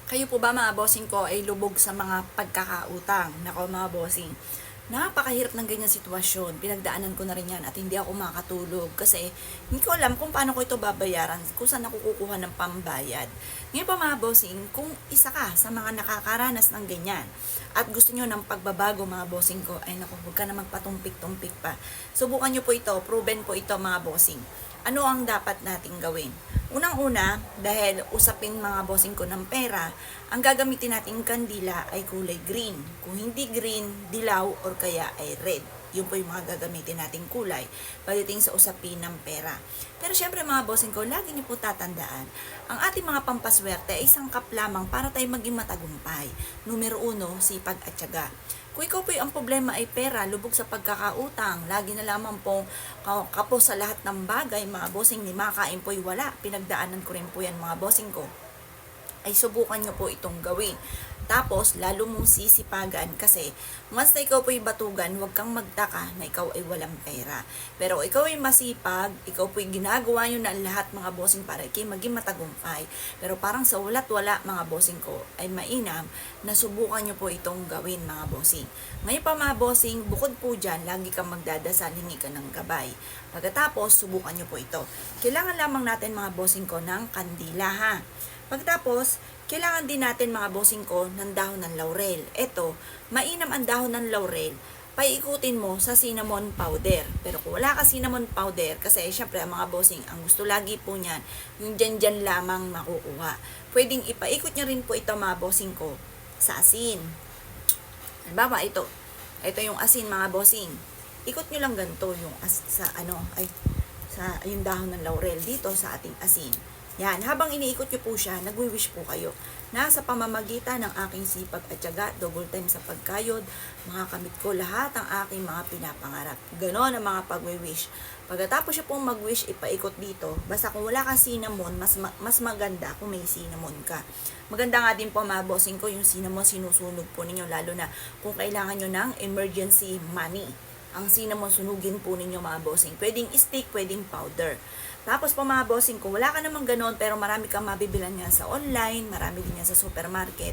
Kayo po ba mga bossing ko ay lubog sa mga pagkakautang? Nako mga bossing, napakahirap ng ganyan sitwasyon. Pinagdaanan ko na rin yan at hindi ako makatulog kasi hindi ko alam kung paano ko ito babayaran, kung saan ako kukuha ng pambayad. Ngayon pa mga bossing, kung isa ka sa mga nakakaranas ng ganyan at gusto nyo ng pagbabago mga bossing ko, ay naku, huwag ka na magpatumpik-tumpik pa. Subukan nyo po ito, proven po ito mga bossing. Ano ang dapat nating gawin? Unang-una, dahil usapin mga bossing ko ng pera, ang gagamitin nating kandila ay kulay green. Kung hindi green, dilaw or kaya ay red. Yun po yung mga gagamitin nating kulay pagdating sa usapin ng pera. Pero syempre mga bossing ko, lagi niyo po tatandaan, ang ating mga pampaswerte ay isang kap lamang para tayo maging matagumpay. Numero 1, sipag at tiyaga. Kung ikaw po ang problema ay pera, lubog sa pagkakautang, lagi na lamang pong kapos sa lahat ng bagay, mga bossing, ni makain po'y wala. Pinagdaanan ko rin po yan mga bossing ko. Ay subukan nyo po itong gawin. Tapos, lalo mong sisipagan kasi once na ikaw po'y batugan, huwag kang magtaka na ikaw ay walang pera. Pero ikaw ay masipag, ikaw po'y ginagawa nyo na lahat mga bossing para kayo maging matagumpay. Pero parang sa wala't wala mga bossing ko, ay mainam na subukan nyo po itong gawin mga bossing. Ngayon pa mga bossing, bukod po dyan, lagi kang magdadasal, hingi ka ng gabay. Pagkatapos, subukan nyo po ito. Kailangan lamang natin mga bossing ko ng kandila ha. Pagkatapos, kailangan din natin mga bossing ko ng dahon ng laurel. Ito, mainam ang dahon ng laurel. Paikutin mo sa cinnamon powder. Pero kung wala ka cinnamon powder, kasi syempre ang mga bossing, ang gusto lagi po niyan, yung dyan lamang makukuha. Pwedeng ipaikot nyo rin po ito mga bossing ko sa asin. Halimbawa, ito. Ito yung asin mga bossing. Ikot nyo lang ganito yung sa yung dahon ng laurel dito sa ating asin. Yan, habang iniikot nyo po siya, nagwi-wish po kayo na sa pamamagitan ng aking sipag at tiyaga, double time sa pagkayod, makakamit ko lahat ang aking mga pinapangarap. Ganon ang mga pagwi-wish. Pagkatapos siya pong mag-wish, ipaikot dito. Basta kung wala kang cinnamon, mas maganda kung may cinnamon ka. Maganda nga din po mga bossing ko, yung cinnamon sinusunog po ninyo, lalo na kung kailangan nyo ng emergency money. Ang cinnamon sunugin po ninyo mga bossing. Pwedeng stick, pwedeng powder. Tapos po mga bossing ko, wala ka namang ganon pero marami kang mabibilan yan sa online, marami din yan sa supermarket.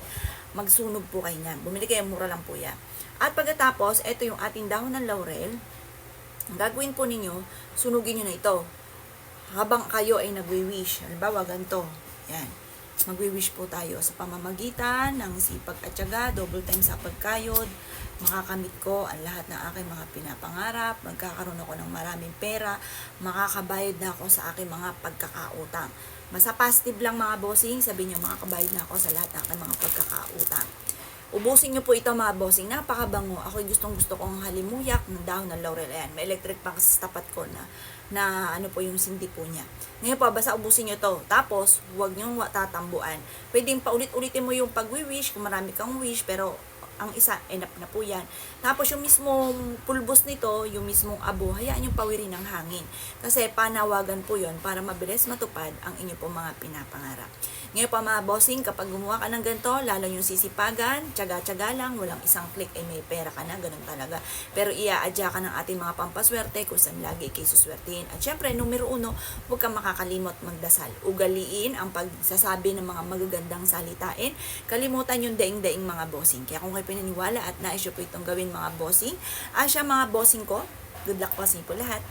Magsunog po kayo niyan. Bumili kayo, mura lang po yan. At pagkatapos, ito yung ating dahon ng laurel. Ang gagawin po ninyo, sunugin nyo na ito. Habang kayo ay nagwi-wish. Halimbawa, ganito. Yan. Magwi-wish po tayo sa pamamagitan ng sipag at tiyaga, double time sa pagkayod, makakamit ko ang lahat ng aking mga pinapangarap, magkakaroon ako ng maraming pera, makakabayad na ako sa aking mga pagkakautang. Basta positive lang mga bossing, sabihin nyo makakabayad na ako sa lahat ng aking mga pagkakautang. Ubusin nyo po ito mga bossing, napakabango. Ako gustong-gusto kong halimuyak ng dahon ng laurel. Ayan, may electric pan kasi sa tapat ko na ano po yung sindi po niya. Ngayon po, basta ubusin nyo to. Tapos, huwag nyo tatambuan. Pwedeng paulit-ulitin mo yung pag-wish kung marami kang wish, pero ang isa, enough na po yan. Tapos yung mismong pulbos nito, yung mismong abo, hayaan yung pawirin ng hangin. Kasi panawagan po yon para mabilis matupad ang inyo po mga pinapangarap. Ngayon pa mga bossing, kapag gumawa ka ng ganito, lalo yung sisipagan, tsaga-tsaga lang, walang isang click ay may pera ka na, ganun talaga. Pero iaadya ka ng ating mga pampaswerte kung saan lagi kayo suswertein. At syempre, numero 1, huwag kang makakalimot magdasal. Ugaliin ang pagsasabi ng mga magagandang salitain. Kalimutan yung daing-daing mga bossing. Kaya kung kayo pinaniwala at nais po itong gawin mga bossing, asya mga bossing ko, good luck po sa inyo po lahat.